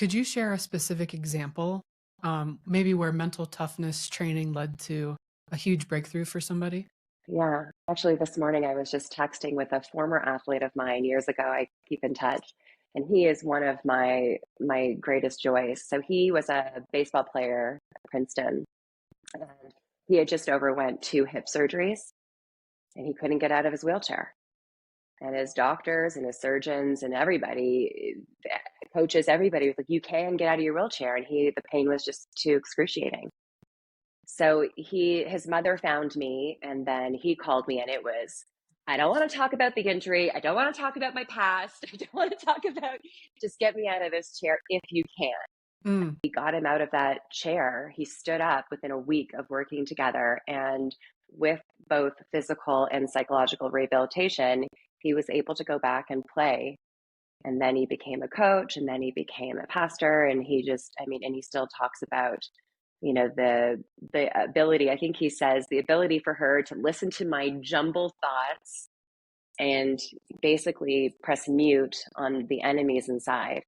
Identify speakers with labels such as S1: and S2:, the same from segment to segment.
S1: Could you share a specific example, maybe where mental toughness training led to a huge breakthrough for somebody?
S2: Yeah, actually, this morning I was just texting with a former athlete of mine years ago. I keep in touch, and he is one of my greatest joys. So he was a baseball player at Princeton, and he had just overwent two hip surgeries, and he couldn't get out of his wheelchair. And his doctors and his surgeons and everybody, coaches, everybody was like, "You can get out of your wheelchair," and the pain was just too excruciating. So his mother found me, and then he called me, and it was, I don't want to talk about the injury. I don't want to talk about my past. I don't want to talk about, just get me out of this chair if you can.
S1: Mm,
S2: We got him out of that chair. He stood up within a week of working together. And with both physical and psychological rehabilitation, he was able to go back and play. And then he became a coach, and then he became a pastor. And and he still talks about, the ability, I think he says, the ability for her to listen to my jumbled thoughts and basically press mute on the enemies inside.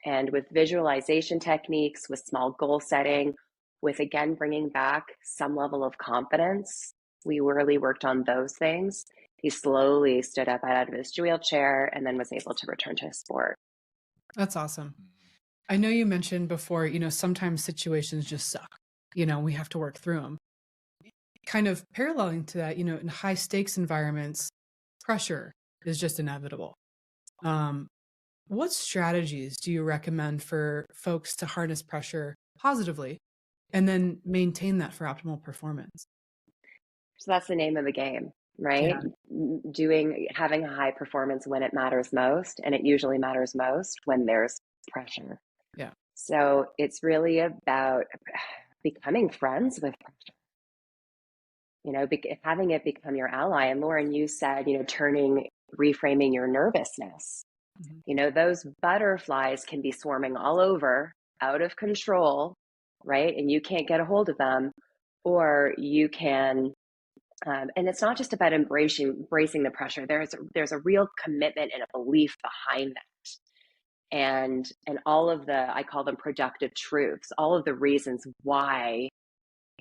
S2: And with visualization techniques, with small goal setting, with again bringing back some level of confidence, we really worked on those things. He slowly stood up out of his wheelchair and then was able to return to his sport.
S1: that's awesome. I know you mentioned before, sometimes situations just suck. We have to work through them. Kind of paralleling to that, in high stakes environments, pressure is just inevitable. Um, what strategies do you recommend for folks to harness pressure positively and then maintain that for optimal performance?
S2: So that's the name of the game, right?
S1: Yeah.
S2: Having a high performance when it matters most, and it usually matters most when there's pressure.
S1: Yeah.
S2: So it's really about becoming friends with pressure, having it become your ally. And Lauren, you said, reframing your nervousness.
S1: Mhm.
S2: Those butterflies can be swarming all over, out of control, right? And you can't get a hold of them, or you can. And it's not just about embracing the pressure. There's a real commitment and a belief behind that, and all of the, I call them productive truths, all of the reasons why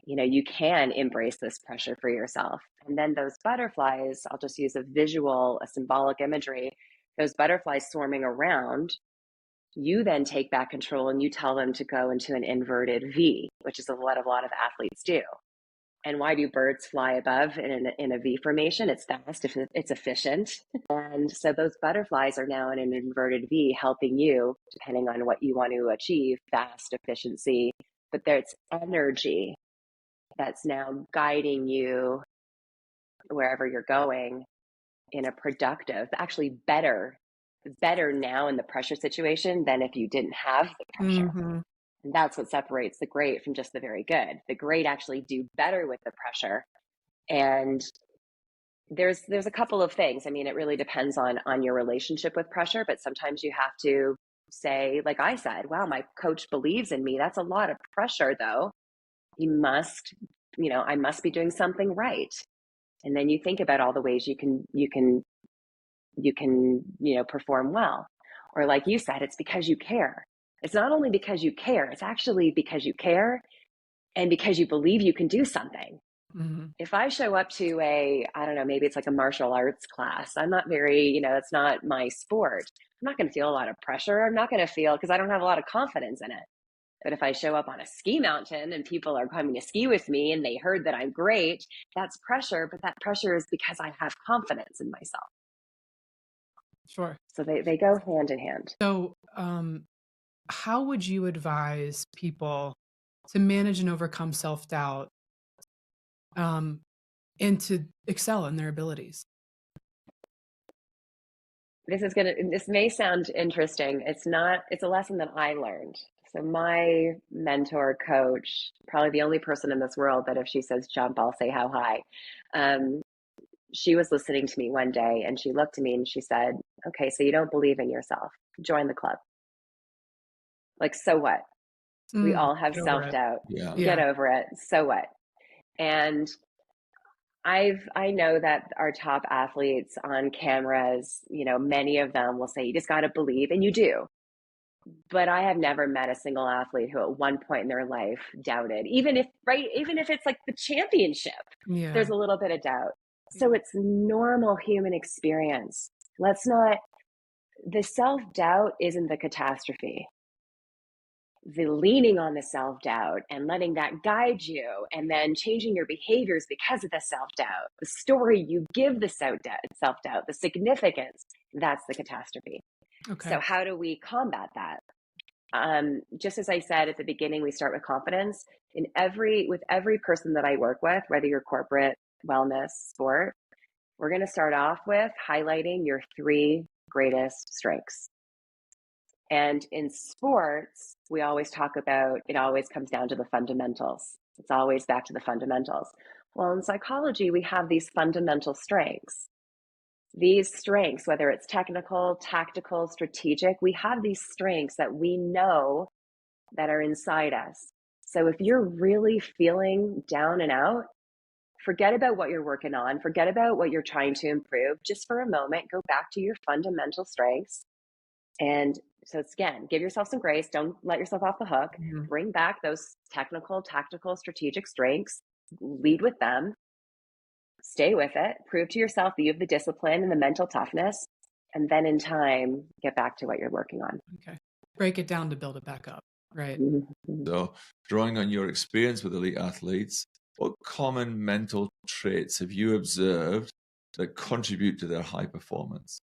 S2: you can embrace this pressure for yourself. And then those butterflies, I'll just use a symbolic imagery, those butterflies swarming around, you then take back control and you tell them to go into an inverted V, which is what a lot of athletes do. And why do birds fly above in a V formation? It's fast, it's efficient. And so those butterflies are now in an inverted V, helping you, depending on what you want to achieve, fast, efficiency, but there's energy that's now guiding you wherever you're going in a productive, actually better now in the pressure situation than if you didn't have the pressure.
S1: Mhm.
S2: And that's what separates the great from just the very good. The great actually do better with the pressure. And there's a couple of things. I mean, it really depends on your relationship with pressure, but sometimes you have to say, like I said, wow, my coach believes in me. That's a lot of pressure though. He must, I must be doing something right. And then you think about all the ways you can perform well. Or like you said, it's because you care. It's not only because you care, it's actually because you care and because you believe you can do something.
S1: Mhm.
S2: If I show up to I don't know, maybe it's like a martial arts class, I'm not very, it's not my sport. I'm not going to feel a lot of pressure. I'm not going to feel, because I don't have a lot of confidence in it. But if I show up on a ski mountain and people are coming to ski with me and they heard that I'm great, that's pressure. But that pressure is because I have confidence in myself.
S1: Sure.
S2: So they go hand in hand.
S1: So, how would you advise people to manage and overcome self-doubt, um, and to excel in their abilities?
S2: This may sound interesting. It's a lesson that I learned. So my mentor coach, probably the only person in this world that if she says jump, I'll say how high. Um, she was listening to me one day and she looked at me and she said, okay, so you don't believe in yourself. Join the club. Like, so what? We
S1: Mm,
S2: all have
S1: get over
S2: self
S1: it.
S2: doubt.
S3: Yeah.
S2: Get
S1: Yeah.
S2: over it. So what? And I know that our top athletes on cameras, many of them will say, you just got to believe, and you do. But I have never met a single athlete who at one point in their life doubted, even if, right, even if it's like the championship,
S1: Yeah.
S2: there's a little bit of doubt.
S1: Yeah.
S2: So it's normal human experience. Let's not, the self doubt isn't the catastrophe. The leaning on the self doubt and letting that guide you, and then changing your behaviors because of the self doubt, the story you give the self doubt, the significance, that's the catastrophe. So,
S1: Okay.
S2: how do we combat that? Just as I said at the beginning, we start with confidence. With every person that I work with, whether you're corporate, wellness, sport, we're going to start off with highlighting your three greatest strengths. And in sports, we always talk about, it always comes down to the fundamentals. It's always back to the fundamentals. Well, in psychology, we have these fundamental strengths. These strengths, whether it's technical, tactical, strategic, we have these strengths that we know that are inside us. So if you're really feeling down and out, forget about what you're working on, forget about what you're trying to improve. Just for a moment, go back to your fundamental strengths. And so it's, again, give yourself some grace. Don't let yourself off the hook.
S1: Mhm.
S2: Bring back those technical, tactical, strategic strengths.
S1: Yeah.
S2: Lead with them. Stay with it. Prove to yourself that you have the discipline and the mental toughness. And then in time, get back to what you're working on.
S1: Okay. Break it down to build it back up. Right.
S2: Mm-hmm.
S3: So, drawing on your experience with elite athletes, what common mental traits have you observed that contribute to their high performance?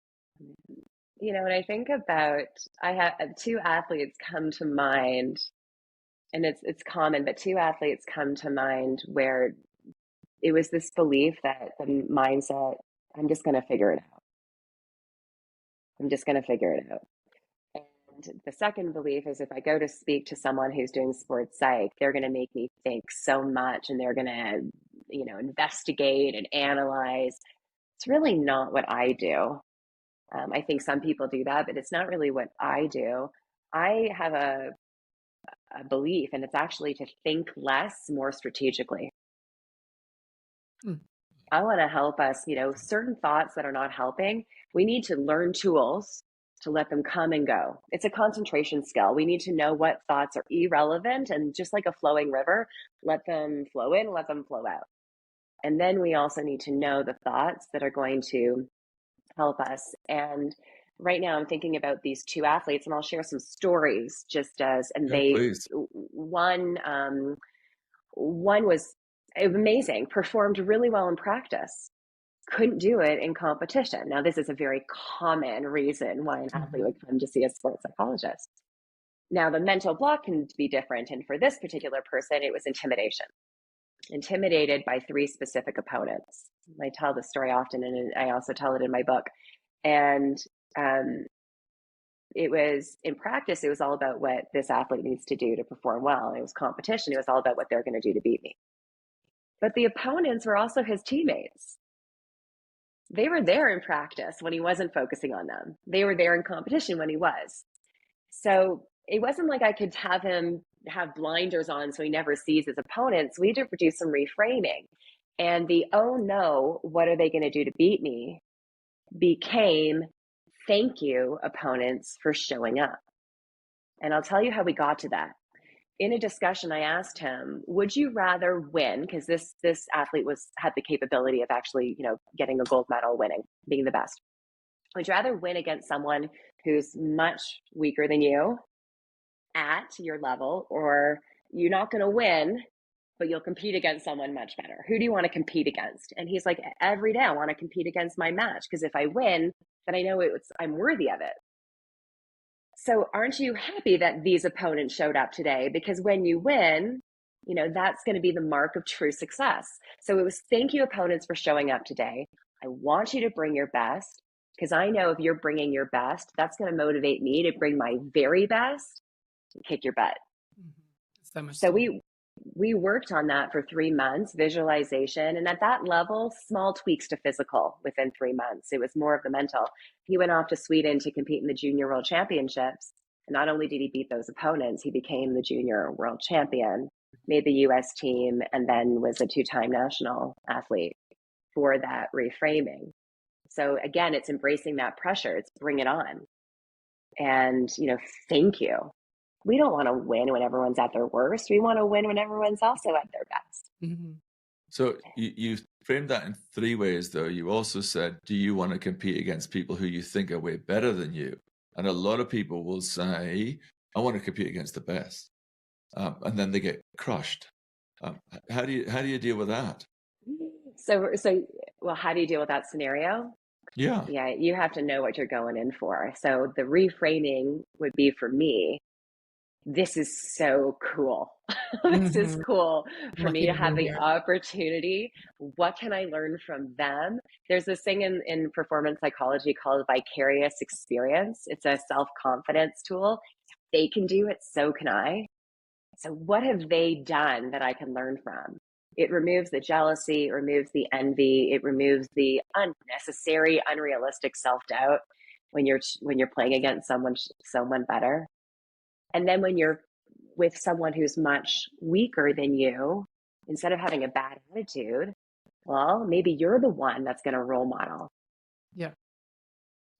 S2: You know, when I think about, I have two athletes come to mind, and it's common, but two athletes come to mind where it was this belief that the mindset, I'm just going to figure it out. I'm just going to figure it out. And the second belief is if I go to speak to someone who's doing sports psych, they're going to make me think so much and they're going to, investigate and analyze. It's really not what I do. I think some people do that, but it's not really what I do. I have a belief, and it's actually to think less, more strategically.
S1: Mm.
S2: I want to help us, certain thoughts that are not helping, we need to learn tools to let them come and go. It's a concentration skill. We need to know what thoughts are irrelevant, and just like a flowing river, let them flow in, let them flow out. And then we also need to know the thoughts that are going to help us. And right now I'm thinking about these two athletes, and I'll share some stories just as, and
S3: Yeah,
S2: they,
S3: please.
S2: one was amazing, performed really well in practice, couldn't do it in competition. Now, this is a very common reason why an athlete would come to see a sports psychologist. Now, the mental block can be different. And for this particular person, it was intimidation. Intimidated by three specific opponents. I tell this story often, and I also tell it in my book. And it was, in practice, it was all about what this athlete needs to do to perform well. It was competition. It was all about what they're going to do to beat me. But the opponents were also his teammates. They were there in practice when he wasn't focusing on them. They were there in competition when he was. So it wasn't like I could have him have blinders on so he never sees his opponents. We had to do some reframing. And the, oh no, what are they going to do to beat me, became, thank you, opponents, for showing up. And I'll tell you how we got to that. In a discussion, I asked him, would you rather win? Because this athlete had the capability of actually, getting a gold medal, winning, being the best. Would you rather win against someone who's much weaker than you at your level, or you're not going to win, but you'll compete against someone much better? Who do you want to compete against? And he's like, every day I want to compete against my match, because if I win, then I know I'm worthy of it. So aren't you happy that these opponents showed up today? Because when you win, that's going to be the mark of true success. So it was, thank you, opponents, for showing up today. I want you to bring your best, because I know if you're bringing your best, that's going to motivate me to bring my very best and kick your butt.
S1: So much.
S2: So we worked on that for 3 months, visualization. And at that level, small tweaks to physical within 3 months. It was more of the mental. He went off to Sweden to compete in the junior world championships. And not only did he beat those opponents, he became the junior world champion, made the US team, and then was a 2-time national athlete for that reframing. So again, it's embracing that pressure. It's bring it on. and, thank you. We don't want to win when everyone's at their worst. We want to win when everyone's also at their best.
S1: Mhm.
S3: So you framed that in three ways, though. You also said, do you want to compete against people who you think are way better than you? And a lot of people will say, I want to compete against the best. And then they get crushed. How do you deal with that?
S2: Well, how do you deal with that scenario?
S3: Yeah.
S2: Yeah, you have to know what you're going in for. So the reframing would be for me, this is so cool. This is
S1: Mhm.
S2: cool for me
S1: Lucky
S2: to
S1: to
S2: have
S1: be
S2: the
S1: here.
S2: opportunity. What can I learn from them? There's this thing in performance psychology called vicarious experience. It's a self-confidence tool. They can do it, so can I. So what have they done that I can learn from? It removes the jealousy, it removes the envy, it removes the unnecessary, unrealistic self-doubt when you're playing against someone better. And then when you're with someone who's much weaker than you, instead of having a bad attitude, well, maybe you're the one that's going to role model.
S1: Yeah.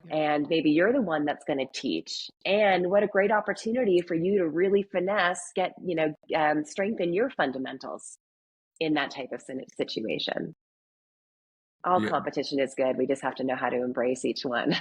S1: Yeah.
S2: And maybe you're the one that's going to teach. And what a great opportunity for you to really finesse, strengthen your fundamentals in that type of situation. All
S3: Yeah.
S2: competition is good. We just have to know how to embrace each one.